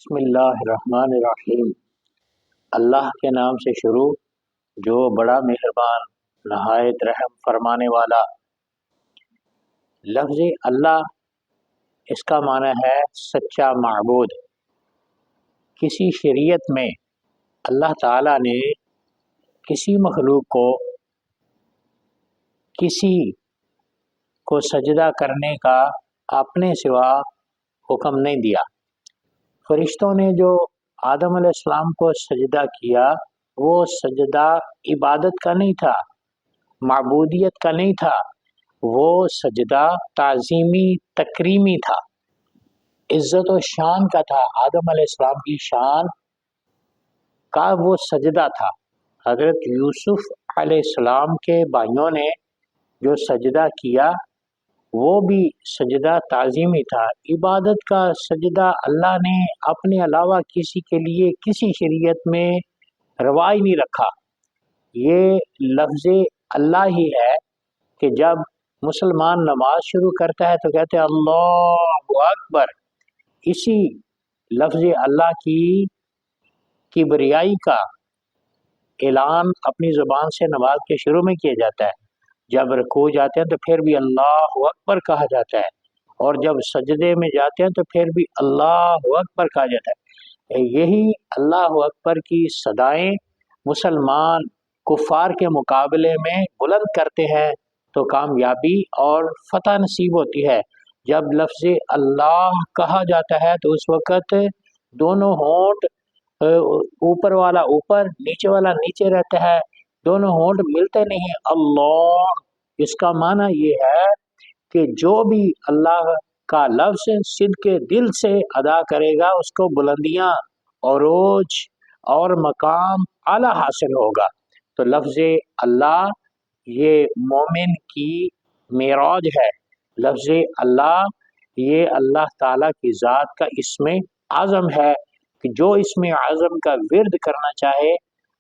بسم اللہ الرحمن الرحیم۔ اللہ کے نام سے شروع جو بڑا مہربان نہایت رحم فرمانے والا۔ لفظ اللہ اس کا معنی ہے سچا معبود۔ کسی شریعت میں اللہ تعالیٰ نے کسی مخلوق کو کسی کو سجدہ کرنے کا اپنے سوا حکم نہیں دیا۔ فرشتوں نے جو آدم علیہ السلام کو سجدہ کیا وہ سجدہ عبادت کا نہیں تھا، معبودیت کا نہیں تھا، وہ سجدہ تعظیمی تکریمی تھا، عزت و شان کا تھا۔ آدم علیہ السلام کی شان کا وہ سجدہ تھا۔ حضرت یوسف علیہ السلام کے بھائیوں نے جو سجدہ کیا وہ بھی سجدہ تعظیمی تھا۔ عبادت کا سجدہ اللہ نے اپنے علاوہ کسی کے لیے کسی شریعت میں رواج نہیں رکھا۔ یہ لفظ اللہ ہی ہے کہ جب مسلمان نماز شروع کرتا ہے تو کہتے ہیں اللہ اکبر۔ اسی لفظ اللہ کی کبریائی کا اعلان اپنی زبان سے نماز کے شروع میں کیا جاتا ہے۔ جب رکوع جاتے ہیں تو پھر بھی اللہ اکبر کہا جاتا ہے، اور جب سجدے میں جاتے ہیں تو پھر بھی اللہ اکبر کہا جاتا ہے۔ یہی اللہ اکبر کی صدائیں مسلمان کفار کے مقابلے میں بلند کرتے ہیں تو کامیابی اور فتح نصیب ہوتی ہے۔ جب لفظ اللہ کہا جاتا ہے تو اس وقت دونوں ہونٹ اوپر والا اوپر نیچے والا نیچے رہتا ہے، دونوں ہونٹ ملتے نہیں۔ اللہ اس کا معنی یہ ہے کہ جو بھی اللہ کا لفظ صدق دل سے ادا کرے گا اس کو بلندیاں عروج اور مقام اعلیٰ حاصل ہوگا۔ تو لفظ اللہ یہ مومن کی معراج ہے۔ لفظ اللہ یہ اللہ تعالیٰ کی ذات کا اسم اعظم ہے کہ جو اسم اعظم کا ورد کرنا چاہے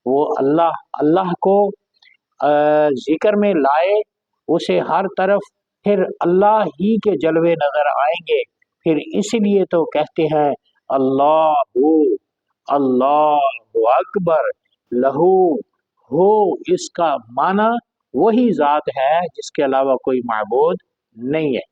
وہ اللہ کو ذکر میں لائے، اسے ہر طرف پھر اللہ ہی کے جلوے نظر آئیں گے۔ پھر اس لیے تو کہتے ہیں اللہ اکبر لہو ہو، اس کا معنی وہی ذات ہے جس کے علاوہ کوئی معبود نہیں ہے۔